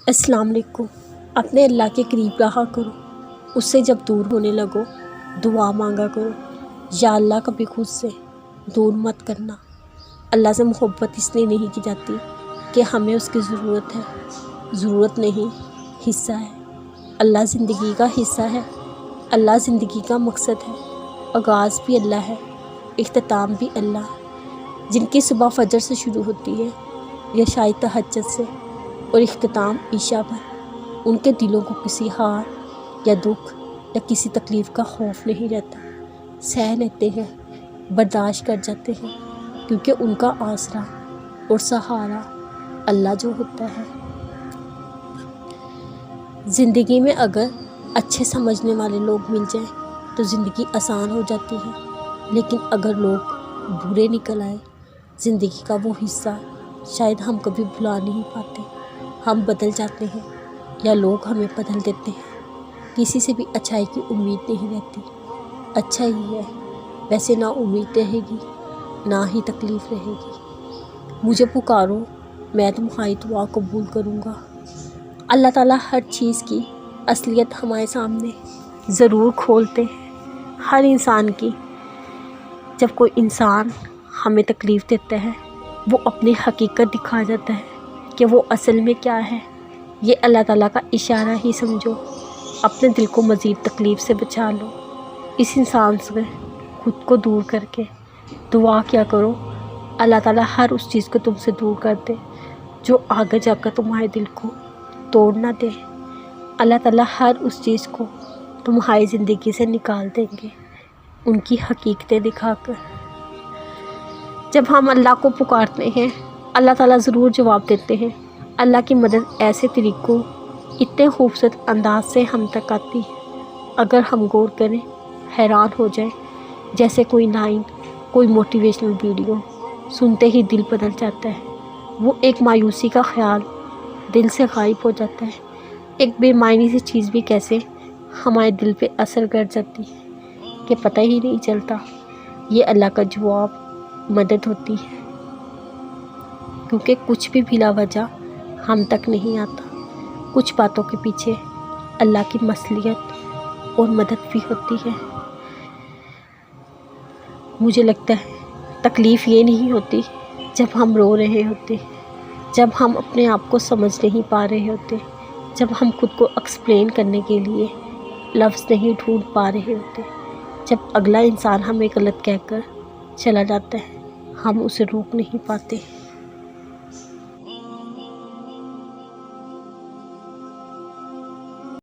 السلام علیکم۔ اپنے اللہ کے قریب رہا کرو، اس سے جب دور ہونے لگو دعا مانگا کرو، یا اللہ کبھی خود سے دور مت کرنا۔ اللہ سے محبت اس لیے نہیں کی جاتی کہ ہمیں اس کی ضرورت ہے، ضرورت نہیں، حصہ ہے۔ اللہ زندگی کا حصہ ہے، اللہ زندگی کا مقصد ہے۔ آغاز بھی اللہ ہے، اختتام بھی اللہ ہے۔ جن کی صبح فجر سے شروع ہوتی ہے یا شاید تہجد سے اور اختتام عشاء پر، ان کے دلوں کو کسی ہار یا دکھ یا کسی تکلیف کا خوف نہیں رہتا۔ سہ لیتے ہیں، برداشت کر جاتے ہیں، کیونکہ ان کا آسرا اور سہارا اللہ جو ہوتا ہے۔ زندگی میں اگر اچھے سمجھنے والے لوگ مل جائیں تو زندگی آسان ہو جاتی ہے، لیکن اگر لوگ برے نکل آئے، زندگی کا وہ حصہ شاید ہم کبھی بھلا نہیں پاتے۔ ہم بدل جاتے ہیں یا لوگ ہمیں بدل دیتے ہیں، کسی سے بھی اچھائی کی امید نہیں رہتی۔ اچھا ہی ہے، ویسے نہ امید رہے گی نہ ہی تکلیف رہے گی۔ مجھے پکارو، میں تمہاری دعا قبول کروں گا۔ اللہ تعالیٰ ہر چیز کی اصلیت ہمارے سامنے ضرور کھولتے ہیں، ہر انسان کی۔ جب کوئی انسان ہمیں تکلیف دیتا ہے، وہ اپنی حقیقت دکھا جاتا ہے کہ وہ اصل میں کیا ہے۔ یہ اللہ تعالیٰ کا اشارہ ہی سمجھو۔ اپنے دل کو مزید تکلیف سے بچا لو۔ اس انسان سے خود کو دور کر کے دعا کیا کرو، اللہ تعالیٰ ہر اس چیز کو تم سے دور کر دے جو آگے جا کر تمہارے دل کو توڑ نہ دے۔ اللہ تعالیٰ ہر اس چیز کو تمہاری زندگی سے نکال دیں گے، ان کی حقیقتیں دکھا کر۔ جب ہم اللہ کو پکارتے ہیں، اللہ تعالیٰ ضرور جواب دیتے ہیں۔ اللہ کی مدد ایسے طریقوں، اتنے خوبصورت انداز سے ہم تک آتی ہے، اگر ہم غور کریں، حیران ہو جائیں۔ جیسے کوئی لائن، کوئی موٹیویشنل ویڈیو سنتے ہی دل بدل جاتا ہے۔ وہ ایک مایوسی کا خیال دل سے غائب ہو جاتا ہے۔ ایک بے معنی سی چیز بھی کیسے ہمارے دل پہ اثر کر جاتی ہے کہ پتہ ہی نہیں چلتا۔ یہ اللہ کا جواب، مدد ہوتی ہے، کیونکہ کچھ بھی بلا وجہ ہم تک نہیں آتا۔ کچھ باتوں کے پیچھے اللہ کی مصلحت اور مدد بھی ہوتی ہے۔ مجھے لگتا ہے تکلیف یہ نہیں ہوتی جب ہم رو رہے ہوتے، جب ہم اپنے آپ کو سمجھ نہیں پا رہے ہوتے، جب ہم خود کو ایکسپلین کرنے کے لیے لفظ نہیں ڈھونڈ پا رہے ہوتے، جب اگلا انسان ہمیں غلط کہہ کر چلا جاتا ہے، ہم اسے روک نہیں پاتے۔